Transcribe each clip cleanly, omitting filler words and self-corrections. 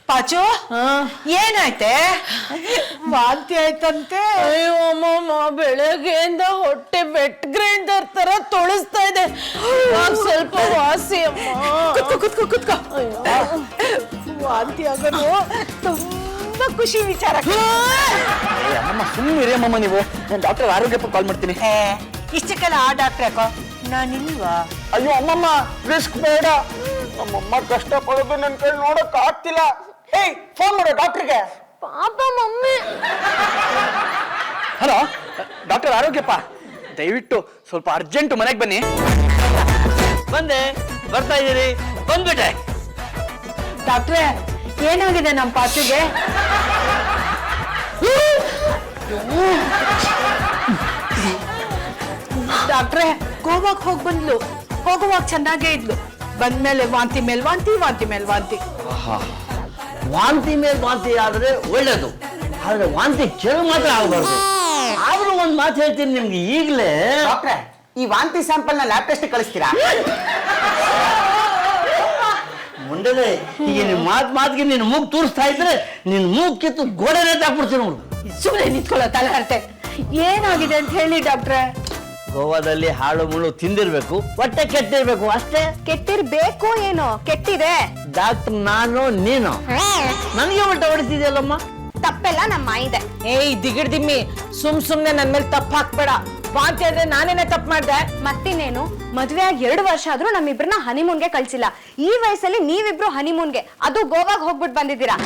ಪಾಚು ಏನಾಯ್ತೆ? ವಾಂತಿ ಆಯ್ತಂತೆ. ಅಯ್ಯೋ ಅಮ್ಮಮ್ಮ, ಬೆಳಗ್ಗೆಯಿಂದ ಹೊಟ್ಟೆ ವೆಟ್ ಗ್ರೈಂಡರ್ ತರ ತೊಳಸ್ತಾ ಇದೆ. ಸ್ವಲ್ಪ ವಾಸಿ ಅಮ್ಮ. ಕುತ್ಕೋ. ವಾಂತಿ ಆಗೋದು ತುಂಬಾ ಖುಷಿ ವಿಚಾರ. ಅಮ್ಮಮ್ಮ ಸುಮ್ಮನೆ ಅಮ್ಮಮ್ಮ, ನೀವು ನಾನು ಡಾಕ್ಟರ್ ಆರೋಗ್ಯಪ್ಪ ಕಾಲ್ ಮಾಡ್ತೀನಿ. ಇಷ್ಟಕ್ಕೆಲ್ಲ ಆ ಡಾಕ್ಟ್ರ್ ಯಾಕೋ ನಾನಿಲ್ವಾ? ಅಯ್ಯೋ ಅಮ್ಮಮ್ಮ, ರಿಸ್ಕ್ ಬೇಡ. ನಮ್ಮಮ್ಮ ಕಷ್ಟ ಪಡೋದು ನನ್ನ ಕೈ ನೋಡಕ್ ಆಗ್ತಿಲ್ಲ. ಏಯ್, ಫೋನ್ ಮಾಡು ಡಾಕ್ಟ್ರಿಗೆ. ಪಾಪ ಮಮ್ಮಿ. ಹಲೋ, ಡಾಕ್ಟರ್ ಆರೋಗ್ಯಪ್ಪ, ದಯವಿಟ್ಟು ಸ್ವಲ್ಪ ಅರ್ಜೆಂಟ್ ಮನೆಗೆ ಬನ್ನಿ. ಬರ್ತಾ ಇದ್ದೀರಿ, ಬಂದ್ಬಿಟ್ಟೆ. ಡಾಕ್ಟ್ರೇ, ಏನಾಗಿದೆ ನಮ್ಮ ಪಾಚುಗೆ? ಡಾಕ್ಟ್ರೇ, ಗೋವಾಕ್ ಹೋಗಿ ಬಂದ್ಲು. ಹೋಗುವಾಗ ಚೆನ್ನಾಗೇ ಇದ್ಲು. ಬಂದ್ಮೇಲೆ ವಾಂತಿ ಮೇಲ್ ವಾಂತಿ. ವಾಂತಿ ಮೇಲೆ ವಾಂತಿ ಆದ್ರೆ ಒಳ್ಳೇದು, ಆದ್ರೆ ವಾಂತಿ ಚೆರು ಮಾತ್ರ ಆಗಬಾರ್ದು. ಆದ್ರೂ ಒಂದ್ ಮಾತು ಹೇಳ್ತೀನಿ ನಿಮ್ಗೆ ಈಗಲೇ. ಡಾಕ್ಟ್ರೆ, ಈ ವಾಂತಿ ಸ್ಯಾಂಪಲ್ ನ ಲ್ಯಾಬ್ ಟೆಸ್ಟ್ ಕಳಿಸ್ತೀರಾ? ಮುಂದೆ ಈಗ ನಿನ್ ಮಾತಿಗೆ ನಿನ್ ಮೂಗ್ ತೋರಿಸ್ತಾ ಇದ್ರೆ ನಿನ್ ಮೂಗ್ ಕಿತ್ತು ಗೋಡೆನೇ ತಾಕ್ಬಿಡ್ತೀನಿ ನೋಡು. ಸುಮ್ಮನೆ ನಿಂತ್ಕೊಳ್ಳೋ ತಲೆ ಹರಟೆ. ಏನಾಗಿದೆ ಅಂತ ಹೇಳಿ ಡಾಕ್ಟ್ರೆ. ಗೋವಾದಲ್ಲಿ ಹಾಳು ಮುಳ್ಳು ತಿಂದಿರ್ಬೇಕು, ಹೊಟ್ಟೆ ಕೆಟ್ಟಿರ್ಬೇಕು ಅಷ್ಟೇ. ಕೆಟ್ಟಿರ್ಬೇಕು ಏನೋ, ಕೆಟ್ಟಿದೆ. ಡಾಕ್ಟರ್ ನಾನು ನೀನು, ನನಗೆ ಹೊಟ್ಟೆ ಹೊಡಿತಿದ್ಯಲ್ಲಮ್ಮ. ತಪ್ಪೆಲ್ಲ ನಮ್ಮ ಇದೆ. ಏಯ್ ದಿಗಿಡ್ದಿಮ್ಮಿ, ಸುಮ್ನೆ ನನ್ ಮೇಲೆ ತಪ್ಪು ಹಾಕ್ಬೇಡ. ವಾಂತಿ ಆದ್ರೆ ನಾನೇನೆ ತಪ್ಪು ಮಾಡ್ದೆ. ಮತ್ತಿನ್ನೇನು, ಮದ್ವೆ ಆಗಿ 2 ವರ್ಷ ಆದ್ರೂ ನಮ್ಮಿಬ್ರನ್ನ ಹನಿಮೂನ್ಗೆ ಕಳ್ಸಿಲ್ಲ. ಈ ವಯಸ್ಸಲ್ಲಿ ನೀವಿಬ್ರು ಹನಿಮೂನ್ಗೆ, ಅದು ಗೋವಾಗ್ ಹೋಗ್ಬಿಟ್ಟು ಬಂದಿದ್ದೀರಾ.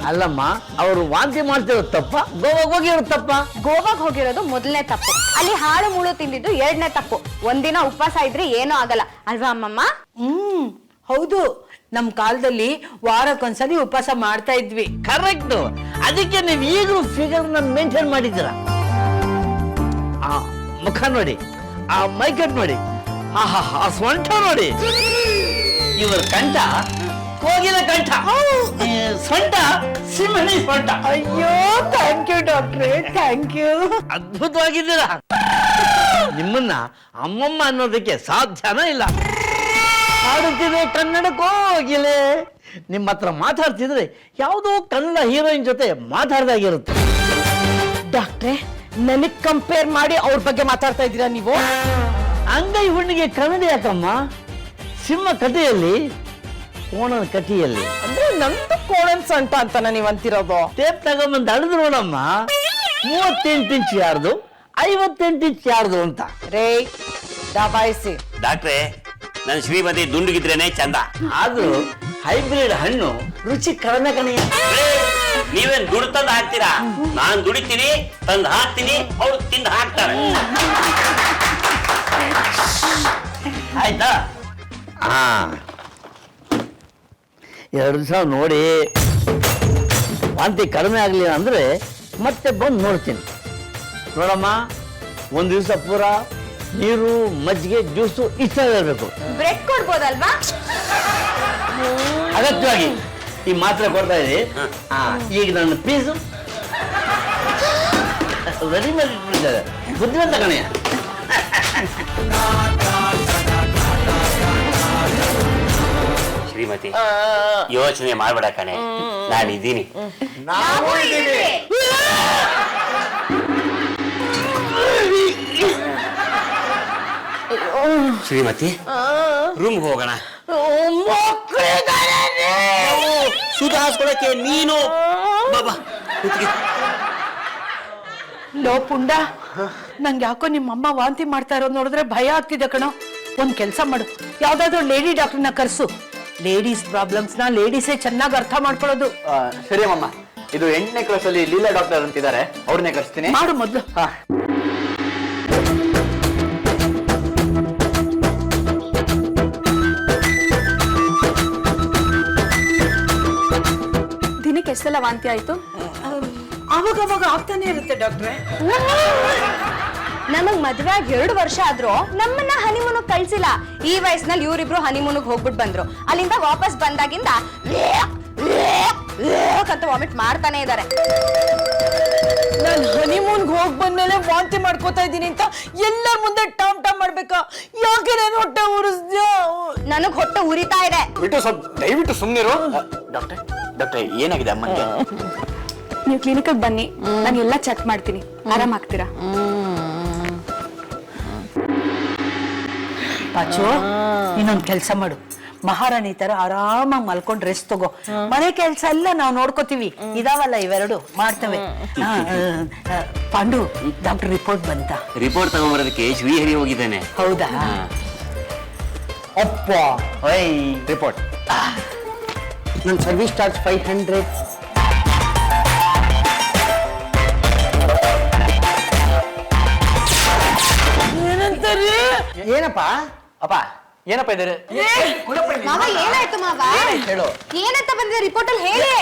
ಅಲ್ಲಮ್ಮ, ಅವರು ವಾಂತಿ ಮಾಡ್ತಿರೋದು ತಪ್ಪ, ಗೋವಾಗ್ ಹೋಗಿರೋದು ತಪ್ಪ? ಗೋವಾಗ್ ಹೋಗಿರೋದು ಮೊದಲನೇ ತಪ್ಪು, ಅಲ್ಲಿ ಹಾಳು ಮುಳು ತಿಂದಿದ್ದು 2ನೇ ತಪ್ಪು. ಒಂದಿನ ಉಪವಾಸ ಇದ್ರೆ ಏನೂ ಆಗಲ್ಲ ಅಲ್ವಾ ಅಮ್ಮಮ್ಮ? ಹೌದು, ನಮ್ ಕಾಲದಲ್ಲಿ ವಾರಕ್ಕೊಂದ್ಸಲಿ ಉಪವಾಸ ಮಾಡ್ತಾ ಇದ್ವಿ. ಕರೆಕ್ಟ್. ಅದಕ್ಕೆ ನೀವು ಈಗಲೂ ಫಿಗರ್ ಮೇಂಟೈನ್ ಮಾಡಿದ್ದೀರ. ಆ ಮುಖ ನೋಡಿ, ಆ ಮೈಕಟ್ ನೋಡಿ, ಆ ಸ್ವಂಟ ನೋಡಿ. ಇವರ ಕಂಠ ಕೋಗಿಲ ಕಂಠ, ಸೊಂಟ ಸಿಂಹಣಿ ಸೊಂಟ. ಅಯ್ಯೋ, ಥ್ಯಾಂಕ್ ಯು ಡಾಕ್ಟ್ರೇ, ಥ್ಯಾಂಕ್ ಯು. ಅದ್ಭುತವಾಗಿದ್ದೀರಾ. ನಿಮ್ಮನ್ನ ಅಮ್ಮಮ್ಮ ಅನ್ನೋದಕ್ಕೆ ಸಾಧ್ಯನೇ ಇಲ್ಲ. ಹಾಡುತ್ತಿದೆ ಕನ್ನಡ ಕೋಗಿಲೆ. ನಿಮ್ಮ ಹತ್ರ ಮಾತಾಡ್ತಿದ್ರೆ ಯಾವುದೋ ಕನ್ನಡ ಹೀರೋಯಿನ್ ಜೊತೆ ಮಾತಾಡ್ದಾಗಿರುತ್ತೆ. ಡಾಕ್ಟ್ರೇ, ನನಗ್ ಕಂಪೇರ್ ಮಾಡಿ ಅವ್ರ ಬಗ್ಗೆ ಮಾತಾಡ್ತಾ ಇದ್ದೀರಾ ನೀವು? ಅಂಗೈ ಹುಣ್ಣಿಗೆ ಕನ್ನಡಿ ಯಾಕಮ್ಮ? ಸಿಂಹ ಕಥೆಯಲ್ಲಿ, ಕೋಣನ ಕಥೆಯಲ್ಲಿ. ಅಂದ್ರೆ ನಮ್ದು ಕೋಣನ್ ಸಂಟ ಅಂತಾನ ನೀವ್ ಅಂತಿರೋದು? ಟೇಪ್ ತಗೊಂಬಂದು ಅಳಿದ್ರು ನೋಡಮ್ಮ, 38 ಇಂಚ್ ಯಾರ್ದು, 58 ಇಂಚ್ ಯಾರ್ದು ಅಂತ. ರೇ ದಬಾಯಿಸಿ. ಡಾಕ್ಟ್ರೆ, ನನ್ನ ಶ್ರೀಮತಿ ದುಂಡುಗಿದ್ರೇನೆ ಚಂದ. ಆದ್ರೂ ಹೈಬ್ರಿಡ್ ಹಣ್ಣು ರುಚಿ ಕಡಿಮೆ ಕಣೆ. ನೀವೇನ್ ದುಡ್ಡು ತಂದು ಹಾಕ್ತೀರಾ? ನಾನ್ ದುಡಿತೀನಿ, ತಂದು ಹಾಕ್ತೀನಿ, ಅವ್ರು ತಿಂದು ಹಾಕ್ತಾರೆ. ಆಯ್ತಾ? 2 ದಿವಸ ನೋಡಿ, ವಾಂತಿ ಕಡಿಮೆ ಆಗಲಿಲ್ಲ ಅಂದ್ರೆ ಮತ್ತೆ ಬಂದು ನೋಡ್ತೀನಿ. ನೋಡಮ್ಮ, 1 ದಿವಸ ಪೂರ ನೀರು, ಮಜ್ಜಿಗೆ, ಜ್ಯೂಸು ಇಷ್ಟ ಇರಬೇಕು. ಬ್ರೆಡ್ ಕೊಡ್ಬೋದಲ್ವಾ? ಅಗತ್ಯವಾಗಿ ಈ ಮಾತ್ರೆ ಕೊಡ್ತಾ ಇದ್ದೀವಿ. ಈಗ ನನ್ನ ಫೀಸು ರೆಡಿ ಮಾಡಿ ಇಟ್ಬಿಟ್ಟಿದ್ದಾರೆ. ಬುದ್ಧಿವಂತ ಕಣೆಯ. ಶ್ರೀಮತಿ, ಯೋಚನೆ ಮಾಡ್ಬೇಡ ಕಣೆ, ನಾನಿದ್ದೀನಿ. ಶ್ರೀಮತಿ, ರೂಮ್ ಹೋಗೋಣ. ಸುಧಾರಿಸ್ಕೊಳಕ್ಕೆ ನೀನು ಬಾಬಾ. ಲೋ ಪುಂಡ, ನಂಗೆ ಯಾಕೋ ನಿಮ್ಮಮ್ಮ ವಾಂತಿ ಮಾಡ್ತಾ ಇರೋದು ನೋಡಿದ್ರೆ ಭಯ ಆಗ್ತಿದೆ ಕಣೋ. ಒಂದ್ ಕೆಲ್ಸ ಮಾಡು, ಯಾವ್ದಾದ್ರು ಲೇಡಿ ಡಾಕ್ಟರ್ನ ಕರ್ಸು. ಲೇಡೀಸ್ ಪ್ರಾಬ್ಲಮ್ಸ್ ನ ಲೇಡೀಸೇ ಚೆನ್ನಾಗಿ ಅರ್ಥ ಮಾಡ್ಕೊಳ್ಳೋದು. ಸರಿ ಅಮ್ಮಮ್ಮ, ಇದು 8ನೇ ಕ್ಲಾಸಲ್ಲಿ ಲೀಲಾ ಡಾಕ್ಟರ್ ಅಂತಿದ್ದಾರೆ, ಅವ್ರನ್ನೇ ಕರ್ಸ್ತೀನಿ. ಮಾಡು ಮೊದ್ಲು. ದಿನಕ್ಕೆ ಎಷ್ಟೆಲ್ಲ ವಾಂತಿ ಆಯ್ತು? ಅವಾಗ ಆಗ್ತಾನೆ ಇರುತ್ತೆ ಡಾಕ್ಟ್ರೆ. ನಮಗ್ ಮದ್ವೆ ಆಗಿ 2 ವರ್ಷ ಆದ್ರೂ ನಮ್ಮನ್ನ ಹನಿಮೂನ್ ಕಳ್ಸಿಲ್ಲ. ಈ ವಯಸ್ಸಿನಲ್ಲಿ ಇವರಿಬ್ರು ಹನಿಮೂನ್ ಹೋಗ್ಬಿಟ್ಟು ಬಂದ್ರು. ಅಲ್ಲಿಂದ ವಾಪಸ್ ಬಂದಾಗಿಂದ ಅಂತ ವಾಮಿಟ್ ಮಾಡ್ತಾನೆ ಇದಾರೆ. ನಾನು ಹನಿಮೂನ್ಗೆ ಹೋಗ್ ಬಂದ್ಮೇಲೆ ವಾಂತಿ ಮಾಡ್ಕೋತಾ ಇದ್ದೀನಿ ಅಂತ ಎಲ್ಲರ ಮುಂದೆ ಟಾಮ್ ಟಾಮ್ ಮಾಡ್ಬೇಕಾ? ಯಾಕೆ ನಾನು ಹೊಟ್ಟೆ ಉರಿಸ್ದ್ಯಾ? ನನಗ್ ಹೊಟ್ಟೆ ಉರಿತಾ ಇದೆ. ಬಿಟ್ಟು ಸ್ವಲ್ಪ ದಯವಿಟ್ಟು ಸುಮ್ಮನಿರು. ಡಾಕ್ಟರ್ ಏನಾಗಿದೆ ಅಮ್ಮನಿಗೆ? ನೀವು ಕ್ಲಿನಿಕ್ ಬನ್ನಿ, ನಾನು ಎಲ್ಲ ಚೆಕ್ ಮಾಡ್ತೀನಿ, ಆರಾಮಾಗ್ತೀರಾ. ಪಾಚು, ಇನ್ನೊಂದ್ ಕೆಲ್ಸ ಮಾಡು, ಮಹಾರಾಣಿ ತರ ಆರಾಮಾಗಿ ಮಲ್ಕೊಂಡ್ ರೆಸ್ಟ್ ತಗೋ. ಮನೆ ಕೆಲ್ಸ ಎಲ್ಲ ನಾವು ನೋಡ್ಕೋತೀವಿ, ಇದಾವಲ್ಲ ಇವೆರಡು ಮಾಡ್ತೇವೆ. ಪಾಂಡು, ಡಾಕ್ಟರ್ ರಿಪೋರ್ಟ್ ಬಂತ? ರಿಪೋರ್ಟ್ ತಗೊಂಬರೋದಕ್ಕೆ ಶ್ರೀಹರಿ ಹೋಗಿದ್ದೇನೆ. ಹೌದಾ? ಅಪ್ಪ ರಿಪೋರ್ಟ್. ನನ್ನ ಸರ್ವಿಸ್ ಚಾರ್ಜ್ 500. ಏನಂತಾರಿ? ಏನಪ್ಪ ಅಪ್ಪ ಏನಪ್ಪ ಇದ್ದಾರೆ? ಮಾವ ಏನಾಯ್ತು ಮಾವ? ಹೇಳು. ಏನಂತ ಬಂದಿದೆ ರಿಪೋರ್ಟ್ ಅಲ್ಲಿ ಹೇಳಿ.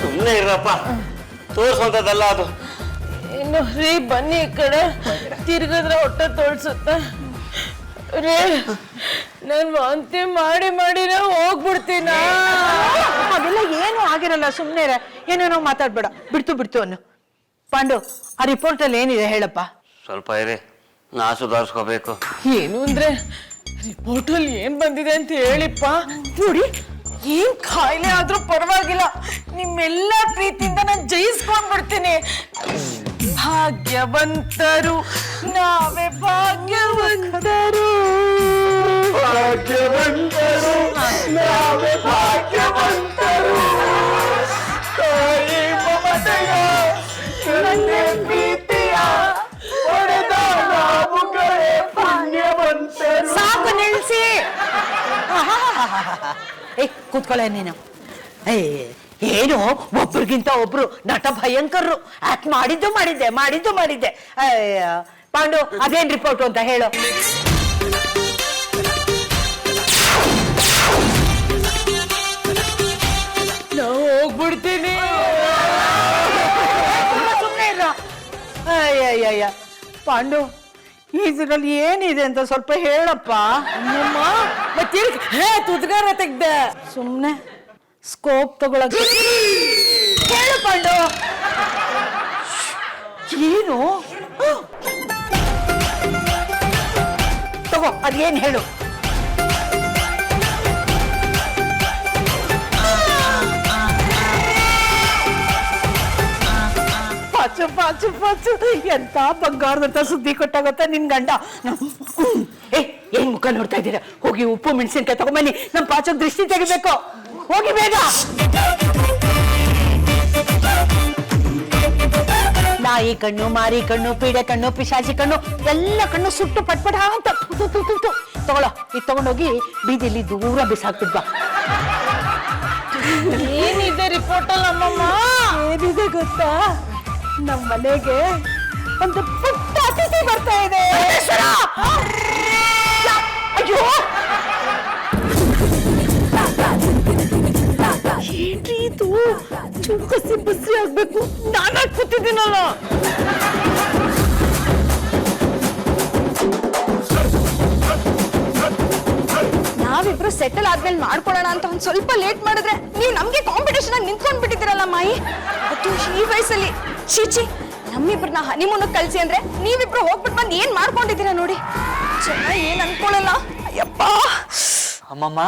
ಸುಮ್ಮನೆ ಇರಪ್ಪ, ತೋರ್ಸುವಂತದ್ದಲ್ಲ ಅದು. ಇನ್ನು ರೀ ಬನ್ನಿ ಈ ಕಡೆ, ತಿರ್ಗಿದ್ರೆ ಹೊಟ್ಟೆ ತೋಳ್ಸುತ್ತೆ ರೀ. ನಾನ್ ವಾಂತಿ ಮಾಡಿ ಮಾಡಿನೇ ಹೋಗ್ಬಿಡ್ತೀನ. ಅದೆಲ್ಲ ಏನು ಆಗಿರಲ್ಲ, ಸುಮ್ನೆ ಏನೇನೋ ಮಾತಾಡ್ಬೇಡ, ಬಿಡ್ತು ಅನ್ನು. ಪಾಂಡು, ಆ ರಿಪೋರ್ಟ್ ಅಲ್ಲಿ ಏನಿದೆ ಹೇಳಪ್ಪ. ಸ್ವಲ್ಪ ಇರಿ, ನಾ ಸುಧಾರಿಸ್ಕೋಬೇಕು. ಏನು ಅಂದ್ರೆ ರಿಪೋರ್ಟ್ ಅಲ್ಲಿ ಏನ್ ಬಂದಿದೆ ಅಂತ ಹೇಳಿಪ್ಪ. ನೋಡಿ, ಏನ್ ಕಾಯಿಲೆ ಆದ್ರೂ ಪರವಾಗಿಲ್ಲ, ನಿಮ್ಮೆಲ್ಲ ಪ್ರೀತಿಯಿಂದ ನಾನು ಜಯಿಸ್ಕೊಂಡ್ಬಿಡ್ತೀನಿ. ಭಾಗ್ಯವಂತರು ನಾವೇ, ಭಾಗ್ಯವಂತರು ಭಾಗ್ಯವಂತರು ನಾವೇ, ಭಾಗ್ಯವಂತರು. ತಾಯಿ ಮಮತೆಯ ತಂದೆ ಪ್ರೀತಿಯ ಪಡೆದ ನಾವುಗಳೇ ಪುಣ್ಯವಂತರು. ಸಾಕು, ನಿಲ್ಸಿ. ಏ ಕೂತ್ಕೊಳ್ಳೆ ನೀನು. ಏನು ಒಬ್ರಿಗಿಂತ ಒಬ್ರು ನಟ ಭಯಂಕರರು. ಆಕ್ಟ್ ಮಾಡಿದ್ದೆ. ಪಾಂಡು, ಅದೇನ್ ರಿಪೋರ್ಟ್ ಅಂತ ಹೇಳು. ನಾವು ಹೋಗ್ಬಿಡ್ತೀನಿ. ಸುಮ್ಮನೆ ಇಲ್ಲ. ಅಯ್ಯಯ್ಯ ಪಾಂಡು, ಇದ್ರಲ್ಲಿ ಏನಿದೆ ಅಂತ ಸ್ವಲ್ಪ ಹೇಳಪ್ಪ. ಅಮ್ಮಮ್ಮ, ಮತ್ತೆ ತುದ್ಗಾರ ತೆಗ್ದೆ. ಸುಮ್ನೆ ಸ್ಕೋಪ್ ತಗೊಳಕ್ಕೆ ಹೇಳು ಪಾಂಡು. ಏನು ತಗೋ, ಅದೇನ್ ಹೇಳು. ಪಾಚು ಎಂತ ಬಂಗಾರದಂತ ಸುದ್ದಿ ಕೊಟ್ಟಾಗತ್ತ ನಿನ್ ಗಂಡ. ಏನ್ ಮುಖ ನೋಡ್ತಾ ಇದ್ದೀರಾ? ಹೋಗಿ ಉಪ್ಪು ಮೆಣಸಿನ್ಕಾಯಿ ತಗೊಂಬನ್ನಿ, ನಮ್ ಪಾಚಕ್ ದೃಷ್ಟಿ ತೆಗಿಬೇಕು. ಹೋಗಿ ಬೇಗ. ನಾಯಿ ಕಣ್ಣು, ಮಾರಿ ಕಣ್ಣು, ಪೀಡೆ ಕಣ್ಣು, ಪಿಶಾಚಿ ಕಣ್ಣು, ಎಲ್ಲ ಕಣ್ಣು ಸುಟ್ಟು ಪಟ್ಪಟ ಅಂತ ತಗೊಳ್ಳೋ. ಇದು ತಗೊಂಡೋಗಿ ಬೀದಿಲಿ ದೂರ ಬಿಸಾಕ್ತಿದ್ವಾ. ಏನಿದೆ ರಿಪೋರ್ಟ್ ಅಲ್ಲಿ ಅಮ್ಮಮ್ಮ? ಏನಿದೆ ಗೊತ್ತಾ? ನಮ್ಮ ಮನೆಗೆ ಒಂದು ಪುಟ್ಟ ಅತಿಥಿ ಬರ್ತಾ ಇದೆ. ಅಯ್ಯೋ, ಏನ್ರಿ ಇದು? ಚುಕ್ಕಸಿ ಬಸ್ಸಿ ಆಗ್ಬೇಕು, ನಾನಾಗಿ ಕೂತಿದ್ದೀನಲ್ಲ. ನಾವಿಬ್ರು ಸೆಟಲ್ ಆದ್ಮೇಲೆ ಮಾಡ್ಕೊಳ್ಳೋಣ ಅಂತ ಒಂದ್ ಸ್ವಲ್ಪ ಲೇಟ್ ಮಾಡಿದ್ರೆ ನೀವು ನಮ್ಗೆ ಕಾಂಪಿಟೇಷನ್ ಆಗಿ ನಿಂತ್ಕೊಂಡ್ ಬಿಟ್ಟಿದ್ದೀರಲ್ಲ ಮಾಯಿ. ಅದು ಈ ವಯಸ್ಸಲ್ಲಿ ಚೀಚಿ, ನಮ್ಮಿಬ್ರನ್ನ ಹನಿಮೂನಕ್ ಕಳ್ಸಿ ಅಂದ್ರೆ ನೀವಿಬ್ರು ಹೋಗ್ಬಿಟ್ಟು ಬಂದು ಏನ್ ಮಾಡ್ಕೊಂಡಿದ್ದೀರಾ ನೋಡಿ. ಜನ ಏನ್ ಅನ್ಕೊಳ್ಳಲ್ಲ. ಅಯ್ಯಪ್ಪ ಅಮ್ಮಮ್ಮ,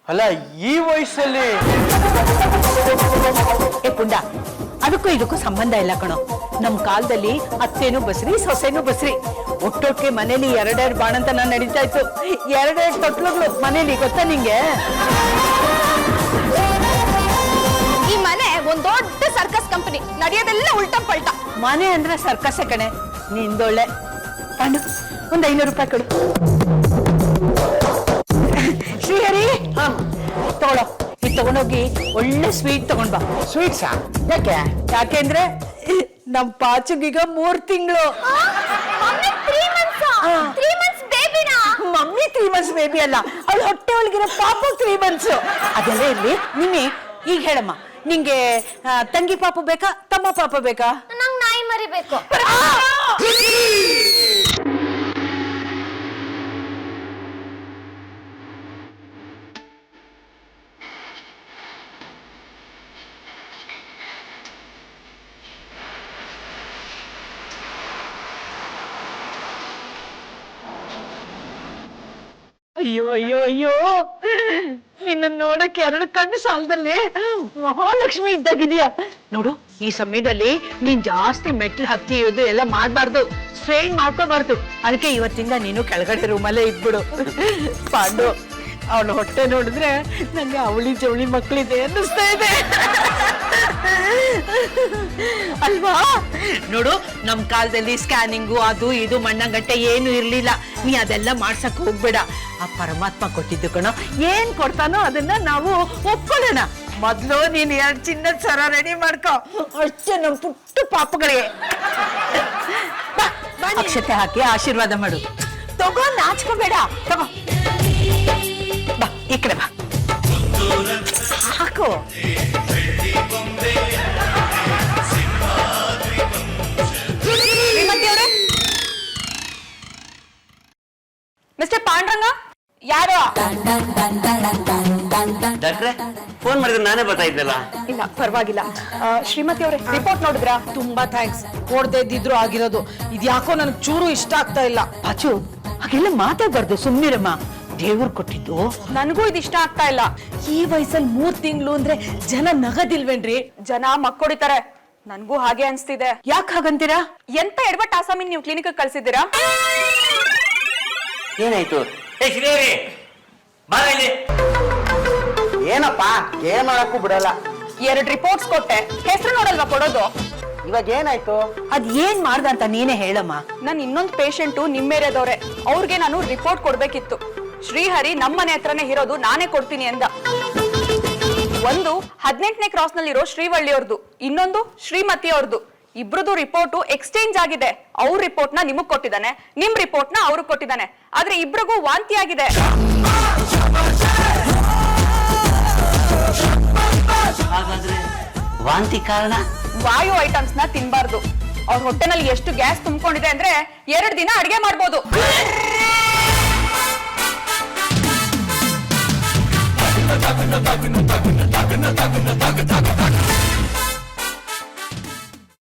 ಅಲ್ಲ ಈ ವಯಸ್ಸಲ್ಲಿ ಏ ಪುಂಡ, ಅದಕ್ಕೂ ಇದಕ್ಕೂ ಸಂಬಂಧ ಇಲ್ಲ ಕಣೋ. ನಮ್ ಕಾಲದಲ್ಲಿ ಅತ್ತೇನು ಬಸ್ರಿ, ಸೊಸೆನೂ ಬಸ್ರಿ. ಒಟ್ಟೊಟ್ಟಿಗೆ ಮನೇಲಿ 2 ಬಾಣಂತ ನಾನು ನಡೀತಾ ಇತ್ತು. 2 ತೊಟ್ಲುಗಳು ಮನೇಲಿ, ಗೊತ್ತಾ ನಿಂಗೆ? ಈ ಮನೆ ಒಂದ್ ದೊಡ್ಡ ಸರ್ಕಸ್ ಕಂಪನಿ, ನಡೆಯೋದೆಲ್ಲ ಉಲ್ಟಾ ಪಲ್ಟಾ. ಮನೆ ಅಂದ್ರೆ ಸರ್ಕಸೆ ಕಣೆ. ನಿಂದೊಳ್ಳೆ. ಪಾಂಡು, ಒಂದ್ 500 ರೂಪಾಯಿ ಕೊಡು. ಶ್ರೀಹರಿ, ತಗೊಳ್ಳೋ. ಇದು ತಗೊಂಡೋಗಿ ಒಳ್ಳೆ ಸ್ವೀಟ್ ತಗೊಂಡ್ ಬಾ. ಸ್ವೀಟ್ಸಾ? ಯಾಕೆ? ಯಾಕೆಂದ್ರೆ ನಮ್ ಪಾಚುಗೀಗ 3 ತಿಂಗಳು. ಮಮ್ಮಿ 3 ಮಂತ್ಸ್ ಬೇಬಿ ಅಲ್ಲ, ಅವಳು ಹೊಟ್ಟೆ ಒಳಗಿರೋ ಪಾಪ 3 ಮಂತ್ಸ್. ಅದೆಲ್ಲ ಇರ್ಲಿ. ನಿನ್ನೆ ಈಗ ಹೇಳಮ್ಮ, ನಿಂಗೆ ತಂಗಿ ಪಾಪ ಬೇಕಾ, ತಮ್ಮ ಪಾಪ ಬೇಕಾ? ನಂಗೆ ನಾಯಿ ಮರಿಬೇಕು. ಅಯ್ಯೋ ಅಯ್ಯೋ ಅಯ್ಯೋ ನಿನ್ನ ನೋಡಕ್ಕೆ 2 ಕಣ್ಣು ಸಾಲದಲ್ಲಿ ಮಹಾಲಕ್ಷ್ಮಿ ಇದ್ದಾಗಿದೆಯಾ ನೋಡು. ಈ ಸಮಯದಲ್ಲಿ ನೀನ್ ಜಾಸ್ತಿ ಮೆಟ್ಲು ಹತ್ತಿ ಇರೋದು ಎಲ್ಲ ಮಾಡ್ಬಾರ್ದು, ಸ್ಟ್ರೈನ್ ಮಾಡ್ಕೋಬಾರ್ದು. ಅದಕ್ಕೆ ಇವತ್ತಿಂದ ನೀನು ಕೆಳಗಡೆ ರೂಮಲ್ಲೇ ಇದ್ಬಿಡು. ಪಾಂಡು, ಅವಳ ಹೊಟ್ಟೆ ನೋಡಿದ್ರೆ ನಂಗೆ ಅವಳಿ ಜವಳಿ ಮಕ್ಕಳಿದೆ ಅನ್ನಿಸ್ತಾ ಇದೆ ಅಲ್ವಾ? ನೋಡು, ನಮ್ ಕಾಲದಲ್ಲಿ ಸ್ಕ್ಯಾನಿಂಗು ಅದು ಇದು ಮಣ್ಣಗಟ್ಟೆ ಏನು ಇರ್ಲಿಲ್ಲ. ನೀ ಅದೆಲ್ಲ ಮಾಡ್ಸಕ್ ಹೋಗ್ಬೇಡ. ಆ ಪರಮಾತ್ಮ ಕೊಟ್ಟಿದ್ದು ಕಣೋ, ಏನ್ ಕೊಡ್ತಾನೋ ಅದನ್ನ ನಾವು ಒಪ್ಕೊಳ್ಳೋಣ. ಮೊದ್ಲು ನೀನ್ 2 ಚಿನ್ನದ ಸರ ರೆಡಿ ಮಾಡ್ಕೋ. ಅಷ್ಟೇ ನಮ್ ಪುಟ್ಟ ಪಾಪಗಳಿಗೆ. ಅಕ್ಷತೆ ಹಾಕಿ ಆಶೀರ್ವಾದ ಮಾಡು. ತಗೋ, ನಾಚ್ಕೋಬೇಡ, ತಗೋ. ಬಾ, ಈ ಕಡೆ ಬಾ, ಹಾಕು. ಮಿಸ್ಟರ್ ಪಾಂಡ್ರಂಗ, ಯಾರು? ಡಾಕ್ಟ್ರೆ, ಫೋನ್ ಮಾಡಿದ್ರೆ ನಾನೇ ಬರ್ತಾ ಇದ್ದಲ್ಲ. ಇಲ್ಲ ಪರವಾಗಿಲ್ಲ. ಶ್ರೀಮತಿ ಅವರೇ, ರಿಪೋರ್ಟ್ ನೋಡಿದ್ರಾ? ತುಂಬಾ ಥ್ಯಾಂಕ್ಸ್. ಓಡ್ದೇ ಇದ್ದಿದ್ರು ಆಗಿರೋದು. ಇದ್ಯಾಕೋ ನನಗೆ ಚೂರು ಇಷ್ಟ ಆಗ್ತಾ ಇಲ್ಲ. ಅಚ್ಚು, ಹಾಗೆಲ್ಲ ಮಾತಾಡ್ಬಾರ್ದು, ಸುಮ್ನಿರಮ್ಮ. ದೇವ್ರು ಕೊಟ್ಟಿದ್ದು. ನನಗೂ ಇದು ಇಷ್ಟ ಆಗ್ತಾ ಇಲ್ಲ. ಈ ವಯಸ್ಸಲ್ಲಿ 3 ತಿಂಗಳು ಅಂದ್ರೆ ಜನ ನಗದಿಲ್ವೇನ್ರಿ? ಜನ ಮಕ್ಕಳಿತಾರೆ. ನನ್ಗೂ ಹಾಗೆ ಅನ್ಸ್ತಿದೆ. ಯಾಕೆ ಹಾಗಂತೀರಾ? ಎಂತ ಎಡವಟ್ ಆಸಾಮಿನ್ ನೀವು ಕ್ಲಿನಿಕ್ ಕಳ್ಸಿದ್ದೀರಾ? ಏನಾಯ್ತು? ಏ ಶ್ರೀಹರಿ, ಬಾರ ಇಲ್ಲಿ. ಏನಪ್ಪ, ಏನ್ ಮಾಡಕ್ಕೂ ಬಿಡಲ್ಲ. 2 ರಿಪೋರ್ಟ್ಸ್ ಕೊಟ್ಟೆ, ಹೆಸರು ನೋಡಲ್ವಾ ಕೊಡೋದು? ಇವಾಗ ಏನಾಯ್ತು? ಅದ್ ಏನ್ ಮಾಡ್ದ ಅಂತ ನೀನೇ ಹೇಳಮ್ಮ. ನನ್ ಇನ್ನೊಂದು ಪೇಷಂಟು ನಿಮ್ಮ ಏರಿಯಾದವ್ರೆ. ಅವ್ರಿಗೆ ನಾನು ರಿಪೋರ್ಟ್ ಕೊಡ್ಬೇಕಿತ್ತು. ಶ್ರೀಹರಿ ನಮ್ಮನೆ ಹತ್ರನೇ ಇರೋದು, ನಾನೇ ಕೊಡ್ತೀನಿ ಅಂದ. ಒಂದು 18ನೇ ಕ್ರಾಸ್ ನಲ್ಲಿರೋ ಶ್ರೀವಳ್ಳಿ ಅವ್ರದ್ದು, ಇನ್ನೊಂದು ಶ್ರೀಮತಿ ಅವ್ರದ್ದು. ಇಬ್ರದ್ದು ರಿಪೋರ್ಟು ಎಕ್ಸ್ಚೇಂಜ್ ಆಗಿದೆ. ಅವ್ರ ರಿಪೋರ್ಟ್ ನ ನಿಮಗ್ ಕೊಟ್ಟಿದ್ದಾನೆ, ನಿಮ್ ರಿಪೋರ್ಟ್ ನ ಅವ್ರಿಗೆ ಕೊಟ್ಟಿದ್ದಾನೆ. ಆದ್ರೆ ಇಬ್ರಿಗೂ ವಾಂತಿ ಆಗಿದೆ. ಹಾಗಾದ್ರೆ ವಾಂತಿ ಕಾರಣ? ವಾಯು ಐಟಮ್ಸ್ ನ ತಿನ್ಬಾರ್ದು. ಅವ್ರ ಹೊಟ್ಟೆನಲ್ಲಿ ಎಷ್ಟು ಗ್ಯಾಸ್ ತುಂಬಿಕೊಂಡಿದೆ ಅಂದ್ರೆ 2 ದಿನ ಅಡಿಗೆ ಮಾಡ್ಬೋದು.